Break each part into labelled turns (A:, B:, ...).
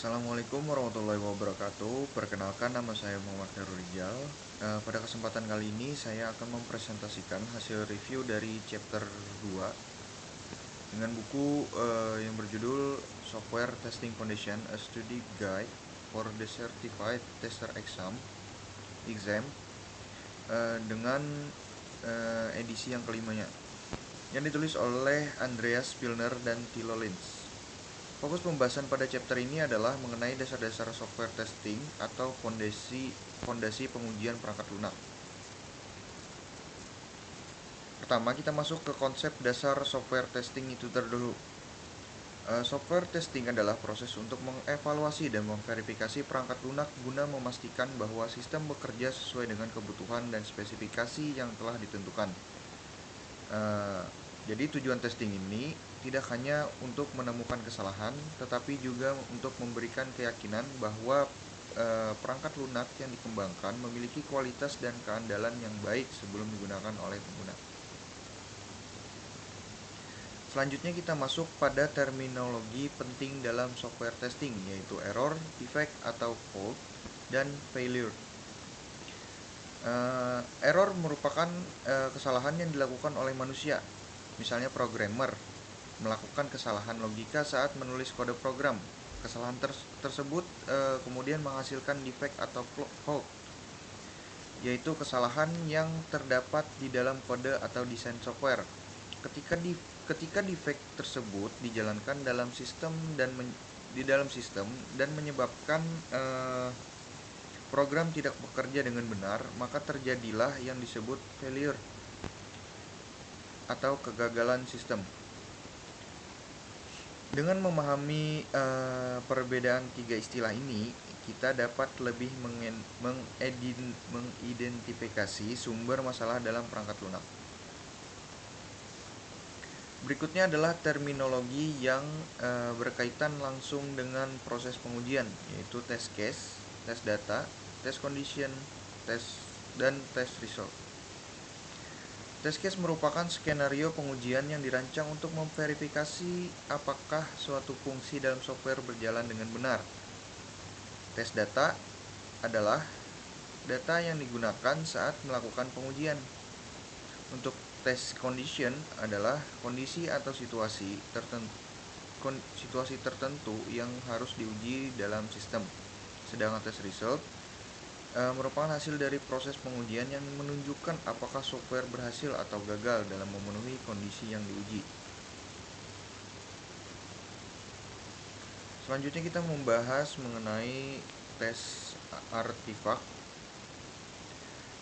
A: Assalamualaikum warahmatullahi wabarakatuh. Perkenalkan, nama saya Muhammad Khairul Rijal. Pada kesempatan kali ini saya akan mempresentasikan hasil review dari chapter 2 dengan buku yang berjudul Software Testing Foundation: A Study Guide for the Certified Tester Exam dengan edisi yang kelimanya, yang ditulis oleh Andreas Pilner dan Thilo Lins. Fokus pembahasan pada chapter ini adalah mengenai dasar-dasar software testing atau fondasi pengujian perangkat lunak. Pertama, kita masuk ke konsep dasar software testing itu terdahulu. Software testing adalah proses untuk mengevaluasi dan memverifikasi perangkat lunak guna memastikan bahwa sistem bekerja sesuai dengan kebutuhan dan spesifikasi yang telah ditentukan. Jadi tujuan testing ini tidak hanya untuk menemukan kesalahan, tetapi juga untuk memberikan keyakinan bahwa perangkat lunak yang dikembangkan memiliki kualitas dan keandalan yang baik sebelum digunakan oleh pengguna. Selanjutnya kita masuk pada terminologi penting dalam software testing, yaitu error, defect atau fault, dan failure. Error merupakan kesalahan yang dilakukan oleh manusia. Misalnya programmer melakukan kesalahan logika saat menulis kode program. Kesalahan tersebut kemudian menghasilkan defect atau fault, yaitu kesalahan yang terdapat di dalam kode atau desain software. Ketika defect tersebut dijalankan dalam sistem dan menyebabkan program tidak bekerja dengan benar, maka terjadilah yang disebut failure atau kegagalan sistem. Dengan memahami perbedaan tiga istilah ini, kita dapat lebih mengidentifikasi sumber masalah dalam perangkat lunak. Berikutnya adalah terminologi yang berkaitan langsung dengan proses pengujian, yaitu test case, test data, test condition, dan test result. Test case merupakan skenario pengujian yang dirancang untuk memverifikasi apakah suatu fungsi dalam software berjalan dengan benar. Test data adalah data yang digunakan saat melakukan pengujian. Untuk test condition adalah kondisi atau situasi tertentu yang harus diuji dalam sistem. Sedangkan test result merupakan hasil dari proses pengujian yang menunjukkan apakah software berhasil atau gagal dalam memenuhi kondisi yang diuji. Selanjutnya kita membahas mengenai tes artefak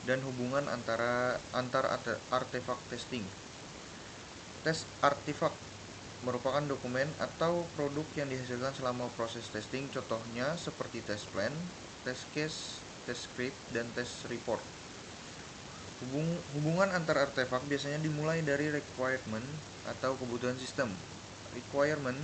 A: dan hubungan antar artefak testing. Tes artefak merupakan dokumen atau produk yang dihasilkan selama proses testing, contohnya seperti test plan, test case, test script, dan test report. Hubungan antar artefak biasanya dimulai dari requirement atau kebutuhan sistem. Requirement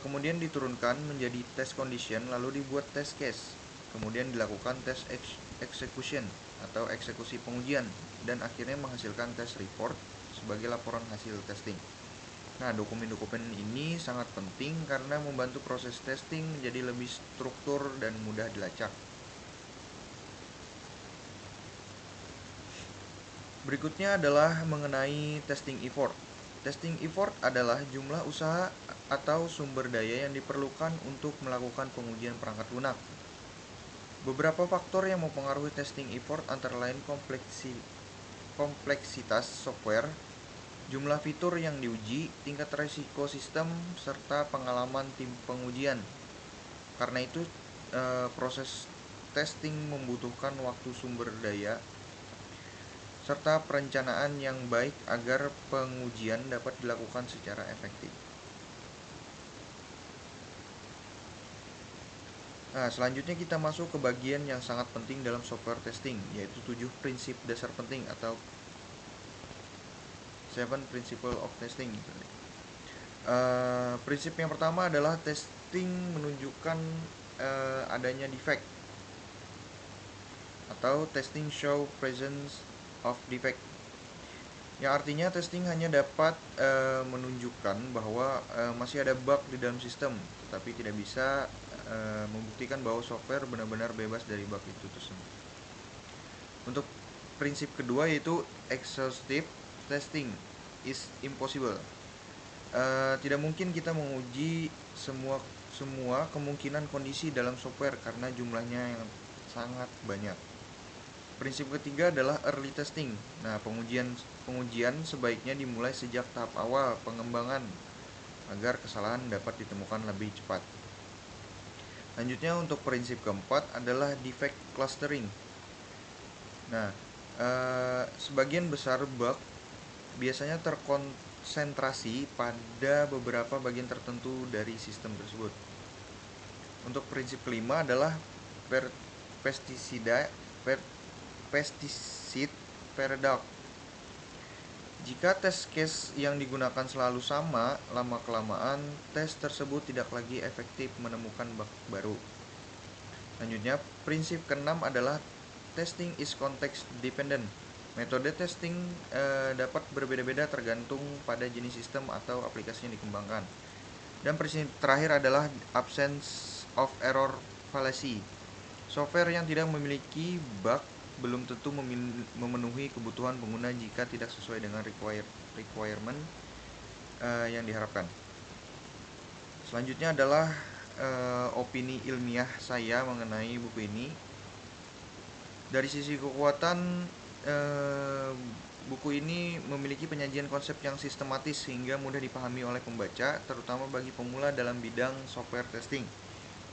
A: kemudian diturunkan menjadi test condition, lalu dibuat test case, kemudian dilakukan test execution atau eksekusi pengujian, dan akhirnya menghasilkan test report sebagai laporan hasil testing. Nah, dokumen-dokumen ini sangat penting karena membantu proses testing menjadi lebih struktur dan mudah dilacak. Berikutnya adalah mengenai testing effort. Testing effort adalah jumlah usaha atau sumber daya yang diperlukan untuk melakukan pengujian perangkat lunak. Beberapa faktor yang mempengaruhi testing effort antara lain kompleksitas software, jumlah fitur yang diuji, tingkat resiko sistem, serta pengalaman tim pengujian. Karena itu, proses testing membutuhkan waktu, sumber daya, serta perencanaan yang baik agar pengujian dapat dilakukan secara efektif. Nah, selanjutnya kita masuk ke bagian yang sangat penting dalam software testing, yaitu 7 prinsip dasar penting atau 7 principle of testing. Prinsip yang pertama adalah testing menunjukkan adanya defect, atau testing show presence of defect. yang artinya testing hanya dapat menunjukkan bahwa masih ada bug di dalam sistem, tetapi tidak bisa membuktikan bahwa software benar-benar bebas dari bug itu tersebut. Untuk prinsip kedua yaitu exhaustive testing is impossible. Tidak mungkin kita menguji semua kemungkinan kondisi dalam software karena jumlahnya yang sangat banyak. Prinsip ketiga adalah early testing. Nah, pengujian sebaiknya dimulai sejak tahap awal pengembangan agar kesalahan dapat ditemukan lebih cepat. Lanjutnya untuk prinsip keempat adalah defect clustering. Nah, sebagian besar bug biasanya terkonsentrasi pada beberapa bagian tertentu dari sistem tersebut. Untuk prinsip kelima adalah pesticide paradox. Jika test case yang digunakan selalu sama, lama-kelamaan tes tersebut tidak lagi efektif menemukan bug baru. Selanjutnya, prinsip keenam adalah testing is context dependent. Metode testing dapat berbeda-beda tergantung pada jenis sistem atau aplikasi yang dikembangkan. Dan prinsip terakhir adalah absence of error fallacy. Software yang tidak memiliki bug belum tentu memenuhi kebutuhan pengguna jika tidak sesuai dengan requirement yang diharapkan. Selanjutnya adalah opini ilmiah saya mengenai buku ini. Dari sisi kekuatan, buku ini memiliki penyajian konsep yang sistematis sehingga mudah dipahami oleh pembaca, terutama bagi pemula dalam bidang software testing.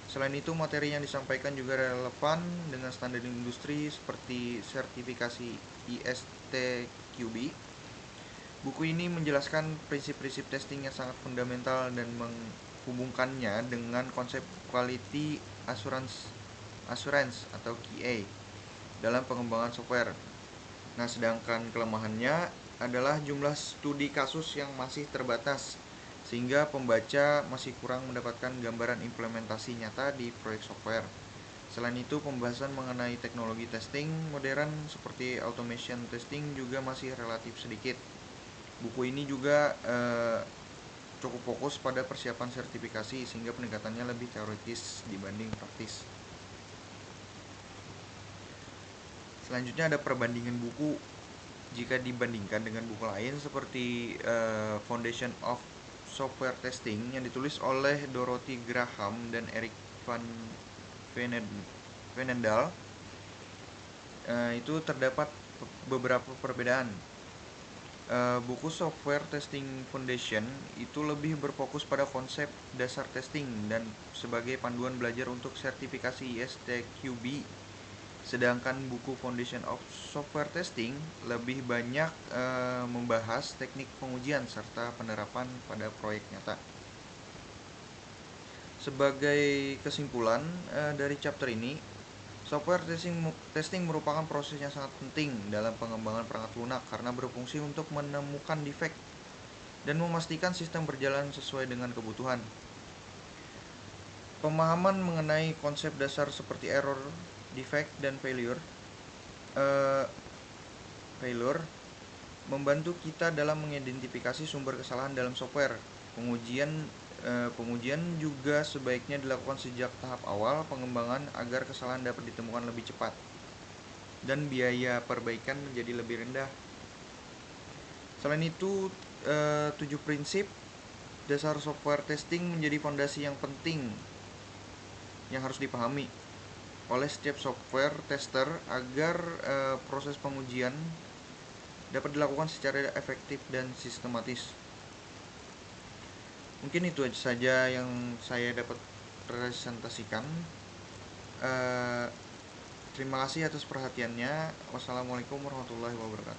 A: Selain itu, materi yang disampaikan juga relevan dengan standar industri seperti sertifikasi ISTQB. Buku ini menjelaskan prinsip-prinsip testing yang sangat fundamental dan menghubungkannya dengan konsep quality assurance atau QA dalam pengembangan software. Nah, sedangkan kelemahannya adalah jumlah studi kasus yang masih terbatas, sehingga pembaca masih kurang mendapatkan gambaran implementasi nyata di proyek software. Selain itu, pembahasan mengenai teknologi testing modern seperti automation testing juga masih relatif sedikit. Buku ini juga cukup fokus pada persiapan sertifikasi sehingga pendekatannya lebih teoritis dibanding praktis. Selanjutnya ada perbandingan buku jika dibandingkan dengan buku lain seperti Foundation of Software Testing yang ditulis oleh Dorothy Graham dan Eric van Veenendaal. Itu terdapat beberapa perbedaan. Buku Software Testing Foundation itu lebih berfokus pada konsep dasar testing dan sebagai panduan belajar untuk sertifikasi ISTQB. Sedangkan buku Foundation of Software Testing lebih banyak membahas teknik pengujian serta penerapan pada proyek nyata. Sebagai kesimpulan dari chapter ini, software testing merupakan proses yang sangat penting dalam pengembangan perangkat lunak karena berfungsi untuk menemukan defect dan memastikan sistem berjalan sesuai dengan kebutuhan. Pemahaman mengenai konsep dasar seperti error, defect, dan failure membantu kita dalam mengidentifikasi sumber kesalahan dalam software. Pengujian juga sebaiknya dilakukan sejak tahap awal pengembangan agar kesalahan dapat ditemukan lebih cepat dan biaya perbaikan menjadi lebih rendah. Selain itu, 7 prinsip dasar software testing menjadi fondasi yang penting yang harus dipahami oleh setiap software tester agar proses pengujian dapat dilakukan secara efektif dan sistematis. Mungkin itu saja yang saya dapat presentasikan. Terima kasih atas perhatiannya. Wassalamualaikum warahmatullahi wabarakatuh.